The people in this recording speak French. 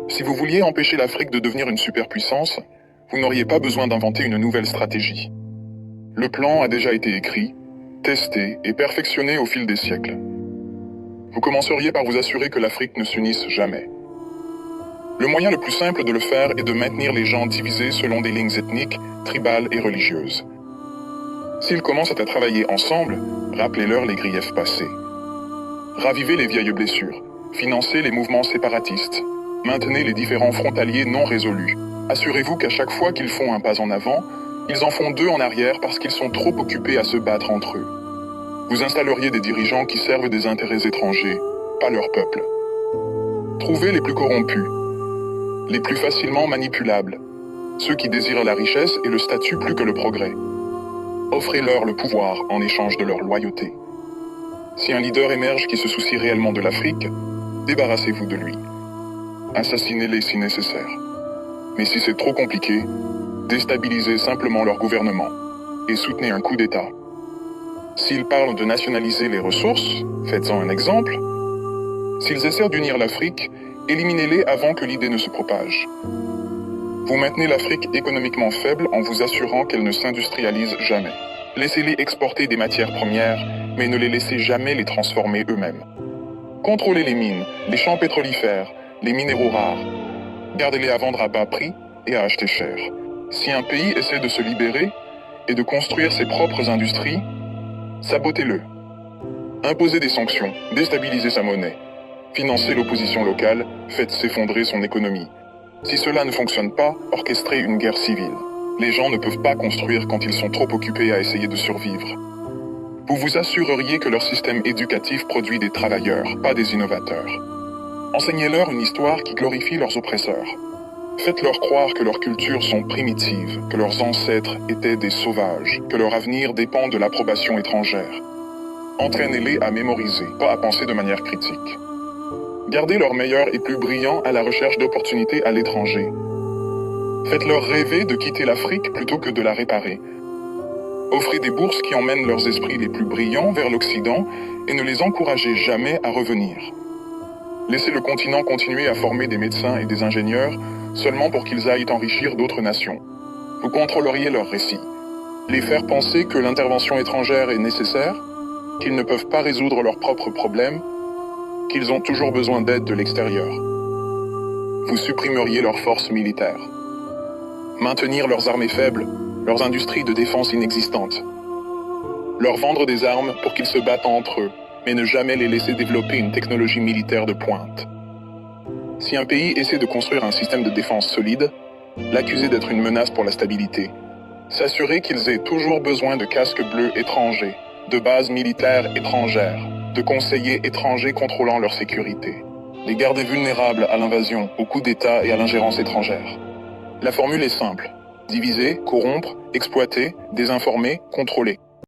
Si vous vouliez empêcher l'Afrique de devenir une superpuissance, vous n'auriez pas besoin d'inventer une nouvelle stratégie. Le plan a déjà été écrit, testé et perfectionné au fil des siècles. Vous commenceriez par vous assurer que l'Afrique ne s'unisse jamais. Le moyen le plus simple de le faire est de maintenir les gens divisés selon des lignes ethniques, tribales et religieuses. S'ils commencent à travailler ensemble, rappelez-leur les griefs passés. Ravivez les vieilles blessures, financez les mouvements séparatistes, maintenez les différends frontaliers non résolus. Assurez-vous qu'à chaque fois qu'ils font un pas en avant, ils en font deux en arrière parce qu'ils sont trop occupés à se battre entre eux. Vous installeriez des dirigeants qui servent des intérêts étrangers, pas leur peuple. Trouvez les plus corrompus, les plus facilement manipulables, ceux qui désirent la richesse et le statut plus que le progrès. Offrez-leur le pouvoir en échange de leur loyauté. Si un leader émerge qui se soucie réellement de l'Afrique, débarrassez-vous de lui. Assassinez-les si nécessaire. Mais si c'est trop compliqué, déstabilisez simplement leur gouvernement et soutenez un coup d'État. S'ils parlent de nationaliser les ressources, faites-en un exemple. S'ils essaient d'unir l'Afrique, éliminez-les avant que l'idée ne se propage. Vous maintenez l'Afrique économiquement faible en vous assurant qu'elle ne s'industrialise jamais. Laissez-les exporter des matières premières, mais ne les laissez jamais les transformer eux-mêmes. Contrôlez les mines, les champs pétrolifères, les minéraux rares. Gardez-les à vendre à bas prix et à acheter cher. Si un pays essaie de se libérer et de construire ses propres industries, sabotez-le. Imposez des sanctions, déstabilisez sa monnaie. Financez l'opposition locale, faites s'effondrer son économie. Si cela ne fonctionne pas, orchestrez une guerre civile. Les gens ne peuvent pas construire quand ils sont trop occupés à essayer de survivre. Vous vous assureriez que leur système éducatif produit des travailleurs, pas des innovateurs. Enseignez-leur une histoire qui glorifie leurs oppresseurs. Faites-leur croire que leurs cultures sont primitives, que leurs ancêtres étaient des sauvages, que leur avenir dépend de l'approbation étrangère. Entraînez-les à mémoriser, pas à penser de manière critique. Gardez leurs meilleurs et plus brillants à la recherche d'opportunités à l'étranger. Faites-leur rêver de quitter l'Afrique plutôt que de la réparer. Offrez des bourses qui emmènent leurs esprits les plus brillants vers l'Occident et ne les encouragez jamais à revenir. Laissez le continent continuer à former des médecins et des ingénieurs seulement pour qu'ils aillent enrichir d'autres nations. Vous contrôleriez leurs récits. Les faire penser que l'intervention étrangère est nécessaire, qu'ils ne peuvent pas résoudre leurs propres problèmes, qu'ils ont toujours besoin d'aide de l'extérieur. Vous supprimeriez leurs forces militaires. Maintenir leurs armées faibles, leurs industries de défense inexistantes. Leur vendre des armes pour qu'ils se battent entre eux, mais ne jamais les laisser développer une technologie militaire de pointe. Si un pays essaie de construire un système de défense solide, l'accuser d'être une menace pour la stabilité. S'assurer qu'ils aient toujours besoin de casques bleus étrangers, de bases militaires étrangères, de conseillers étrangers contrôlant leur sécurité. Les garder vulnérables à l'invasion, aux coups d'État et à l'ingérence étrangère. La formule est simple. Diviser, corrompre, exploiter, désinformer, contrôler.